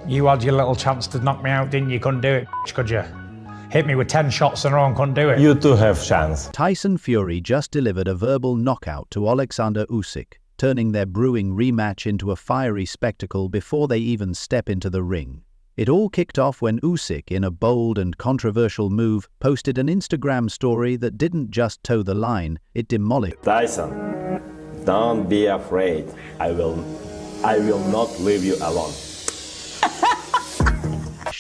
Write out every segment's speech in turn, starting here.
You had your little chance to knock me out, didn't you? Couldn't do it, could you? Hit me with 10 shots in a row and couldn't do it. You too have chance. Tyson Fury just delivered a verbal knockout to Oleksandr Usyk, turning their brewing rematch into a fiery spectacle before they even step into the ring. It all kicked off when Usyk, in a bold and controversial move, posted an Instagram story that didn't just toe the line, it demolished. Tyson, don't be afraid. I will not leave you alone.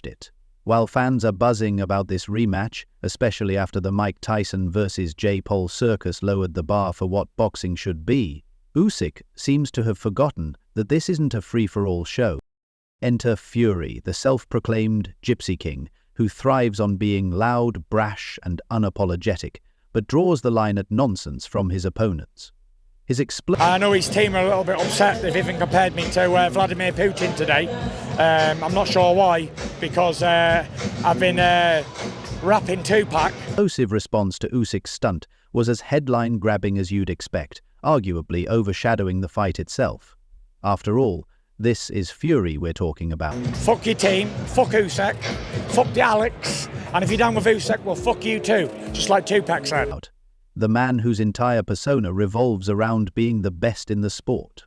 It. While fans are buzzing about this rematch, especially after the Mike Tyson vs. J. Paul circus lowered the bar for what boxing should be, Usyk seems to have forgotten that this isn't a free-for-all show. Enter Fury, the self-proclaimed Gypsy King, who thrives on being loud, brash, and unapologetic, but draws the line at nonsense from his opponents. I know his team are a little bit upset. They've even compared me to Vladimir Putin today. I'm not sure why, because I've been rapping Tupac. Explosive response to Usyk's stunt was as headline-grabbing as you'd expect, arguably overshadowing the fight itself. After all, this is Fury we're talking about. Fuck your team, fuck Usyk, fuck the Alex, and if you're down with Usyk, well, fuck you too, just like Tupac said. The man whose entire persona revolves around being the best in the sport.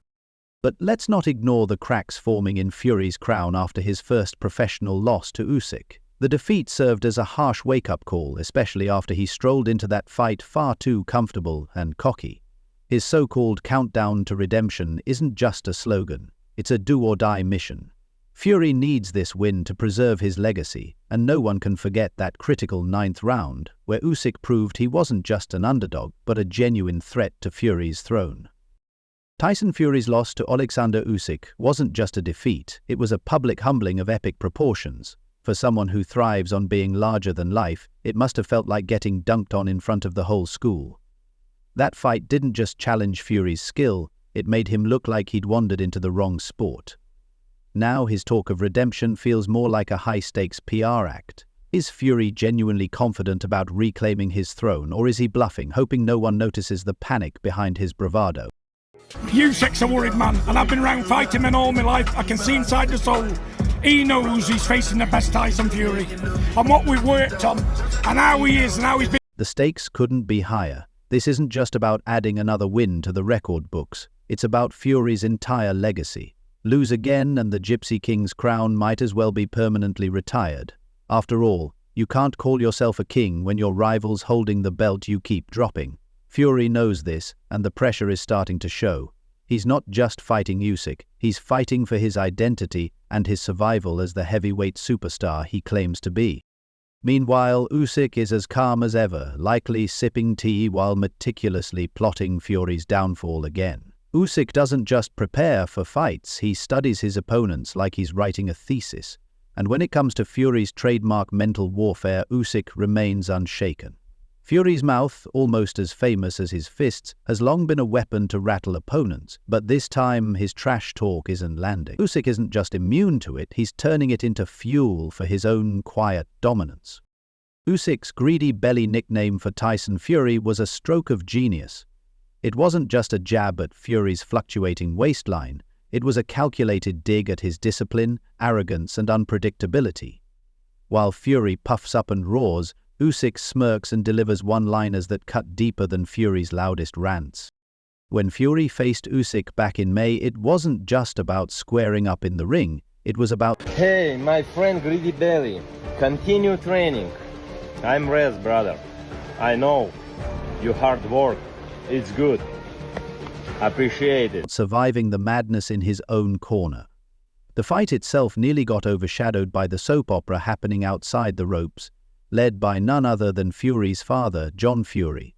But let's not ignore the cracks forming in Fury's crown after his first professional loss to Usyk. The defeat served as a harsh wake-up call, especially after he strolled into that fight far too comfortable and cocky. His so-called countdown to redemption isn't just a slogan, it's a do-or-die mission. Fury needs this win to preserve his legacy, and no one can forget that critical 9th round, where Usyk proved he wasn't just an underdog, but a genuine threat to Fury's throne. Tyson Fury's loss to Oleksandr Usyk wasn't just a defeat, it was a public humbling of epic proportions. For someone who thrives on being larger than life, it must have felt like getting dunked on in front of the whole school. That fight didn't just challenge Fury's skill, it made him look like he'd wandered into the wrong sport. Now his talk of redemption feels more like a high-stakes PR act. Is Fury genuinely confident about reclaiming his throne, or is he bluffing, hoping no one notices the panic behind his bravado? Usyk's a worried man, and I've been around fighting men all my life. I can see inside the soul. He knows he's facing the best Tyson Fury, and what we've worked on, and how he is, and how he's been. The stakes couldn't be higher. This isn't just about adding another win to the record books. It's about Fury's entire legacy. Lose again and the Gypsy King's crown might as well be permanently retired. After all, you can't call yourself a king when your rival's holding the belt you keep dropping. Fury knows this, and the pressure is starting to show. He's not just fighting Usyk, he's fighting for his identity and his survival as the heavyweight superstar he claims to be. Meanwhile, Usyk is as calm as ever, likely sipping tea while meticulously plotting Fury's downfall again. Usyk doesn't just prepare for fights, he studies his opponents like he's writing a thesis. And when it comes to Fury's trademark mental warfare, Usyk remains unshaken. Fury's mouth, almost as famous as his fists, has long been a weapon to rattle opponents, but this time his trash talk isn't landing. Usyk isn't just immune to it, he's turning it into fuel for his own quiet dominance. Usyk's greedy belly nickname for Tyson Fury was a stroke of genius. It wasn't just a jab at Fury's fluctuating waistline, it was a calculated dig at his discipline, arrogance, and unpredictability. While Fury puffs up and roars, Usyk smirks and delivers one-liners that cut deeper than Fury's loudest rants. When Fury faced Usyk back in May, it wasn't just about squaring up in the ring, it was about, "Hey, my friend Greedy Belly, continue training. I'm Rez, brother. I know, you hard work. It's good. Appreciate it." surviving the madness in his own corner. The fight itself nearly got overshadowed by the soap opera happening outside the ropes, led by none other than Fury's father, John Fury.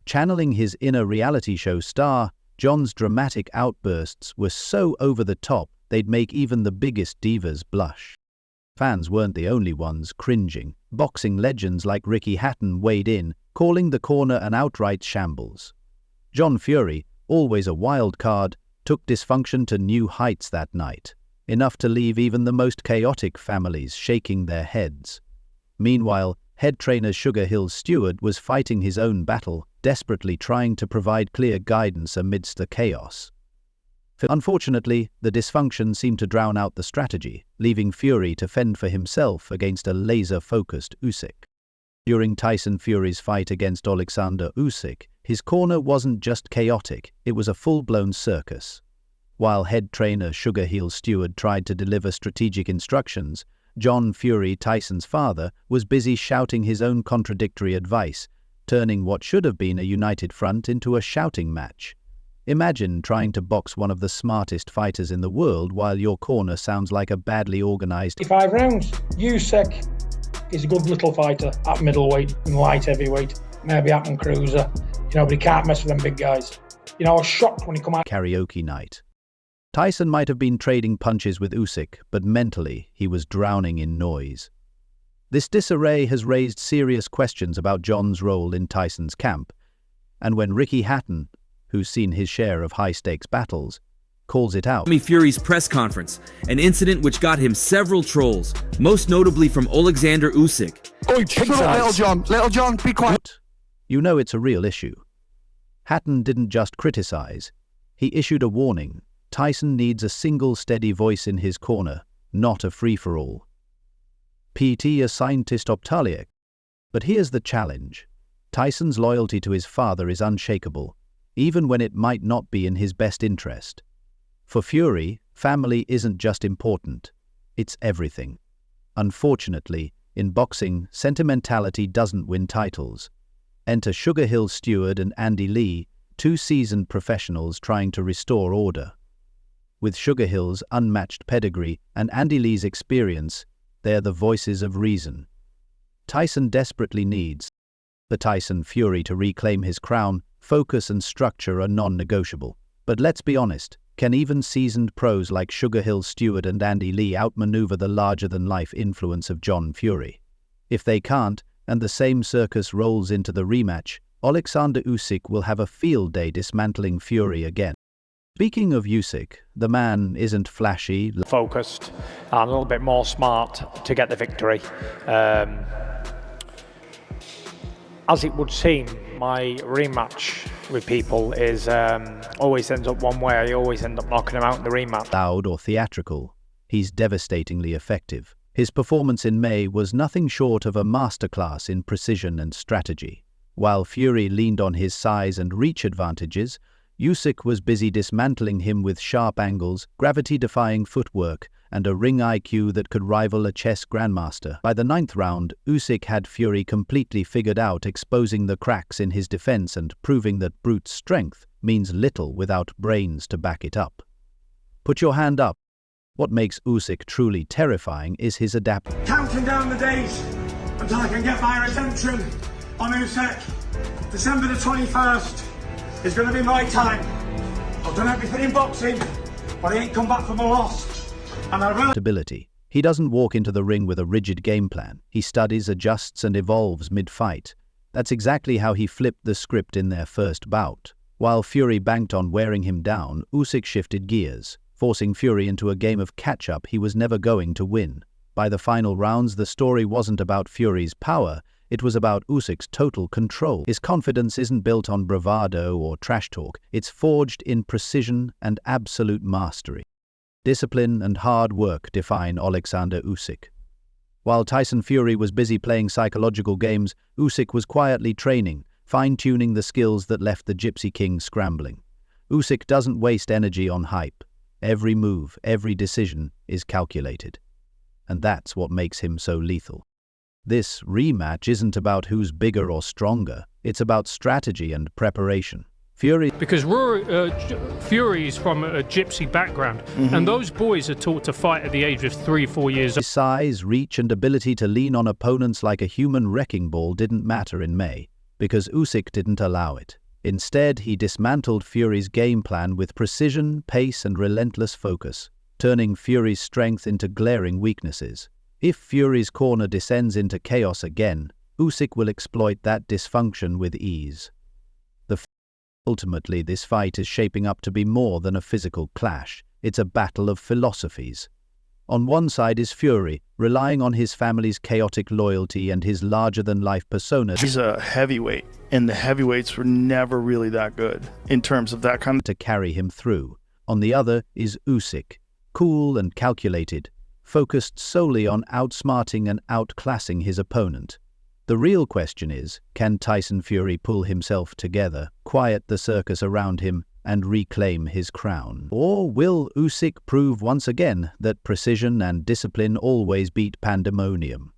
Channeling his inner reality show star, John's dramatic outbursts were so over the top they'd make even the biggest divas blush. Fans weren't the only ones cringing. Boxing legends like Ricky Hatton weighed in, calling the corner an outright shambles. John Fury, always a wild card, took dysfunction to new heights that night, enough to leave even the most chaotic families shaking their heads. Meanwhile, head trainer Sugar Hill Stewart was fighting his own battle, desperately trying to provide clear guidance amidst the chaos. Unfortunately, the dysfunction seemed to drown out the strategy, leaving Fury to fend for himself against a laser-focused Usyk. During Tyson Fury's fight against Oleksandr Usyk, his corner wasn't just chaotic, it was a full-blown circus. While head trainer Sugar Hill Stewart tried to deliver strategic instructions, John Fury, Tyson's father, was busy shouting his own contradictory advice, turning what should have been a united front into a shouting match. Imagine trying to box one of the smartest fighters in the world while your corner sounds like a badly organized 5 rounds. Usyk is a good little fighter at middleweight and light heavyweight, maybe up and cruiser, but he can't mess with them big guys. I was shocked when he come out. karaoke night. Tyson might have been trading punches with Usyk, but mentally he was drowning in noise. This disarray has raised serious questions about John's role in Tyson's camp, and when Ricky Hatton, who's seen his share of high-stakes battles, calls it out. Fury's press conference, an incident which got him several trolls, most notably from Oleksandr Usyk. Little John, be quiet. You know it's a real issue. Hatton didn't just criticize, he issued a warning. Tyson needs a single steady voice in his corner, not a free-for-all. PT a scientist optalic. But here's the challenge. Tyson's loyalty to his father is unshakable, even when it might not be in his best interest. For Fury, family isn't just important, it's everything. Unfortunately, in boxing, sentimentality doesn't win titles. Enter Sugar Hill Stewart and Andy Lee, 2 seasoned professionals trying to restore order. With Sugar Hill's unmatched pedigree and Andy Lee's experience, they're the voices of reason. Tyson desperately needs the Tyson Fury to reclaim his crown. Focus and structure are non-negotiable. But let's be honest, can even seasoned pros like Sugar Hill Stewart and Andy Lee outmaneuver the larger-than-life influence of John Fury? If they can't, and the same circus rolls into the rematch, Oleksandr Usyk will have a field day dismantling Fury again. Speaking of Usyk, the man isn't flashy, focused, and a little bit more smart to get the victory. As it would seem, my rematch with people is always ends up one way. I always end up knocking him out in the rematch. Loud or theatrical, he's devastatingly effective. His performance in May was nothing short of a masterclass in precision and strategy. While Fury leaned on his size and reach advantages, Usyk was busy dismantling him with sharp angles, gravity-defying footwork, and a ring IQ that could rival a chess grandmaster. By the 9th round, Usyk had Fury completely figured out, exposing the cracks in his defense and proving that brute strength means little without brains to back it up. Put your hand up. What makes Usyk truly terrifying is his Counting down the days until I can get my redemption on Usyk. December the 21st is going to be my time. I've done everything in boxing, but I ain't come back from a loss. And I really... Ability. He doesn't walk into the ring with a rigid game plan. He studies, adjusts, and evolves mid-fight. That's exactly how he flipped the script in their first bout. While Fury banked on wearing him down, Usyk shifted gears, forcing Fury into a game of catch-up he was never going to win. By the final rounds, the story wasn't about Fury's power, it was about Usyk's total control. His confidence isn't built on bravado or trash talk, it's forged in precision and absolute mastery. Discipline and hard work define Oleksandr Usyk. While Tyson Fury was busy playing psychological games, Usyk was quietly training, fine-tuning the skills that left the Gypsy King scrambling. Usyk doesn't waste energy on hype. Every move, every decision is calculated. And that's what makes him so lethal. This rematch isn't about who's bigger or stronger, it's about strategy and preparation. Because Fury is from a gypsy background, and those boys are taught to fight at the age of 3-4 years old. His size, reach, and ability to lean on opponents like a human wrecking ball didn't matter in May, because Usyk didn't allow it. Instead, he dismantled Fury's game plan with precision, pace, and relentless focus, turning Fury's strength into glaring weaknesses. If Fury's corner descends into chaos again, Usyk will exploit that dysfunction with ease. Ultimately, this fight is shaping up to be more than a physical clash. It's a battle of philosophies. On one side is Fury, relying on his family's chaotic loyalty and his larger-than-life persona. He's a heavyweight, and the heavyweights were never really that good in terms of that kind of... to carry him through. On the other is Usyk, cool and calculated, focused solely on outsmarting and outclassing his opponent. The real question is, can Tyson Fury pull himself together, quiet the circus around him, and reclaim his crown? Or will Usyk prove once again that precision and discipline always beat pandemonium?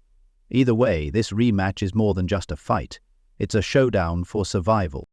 Either way, this rematch is more than just a fight. It's a showdown for survival.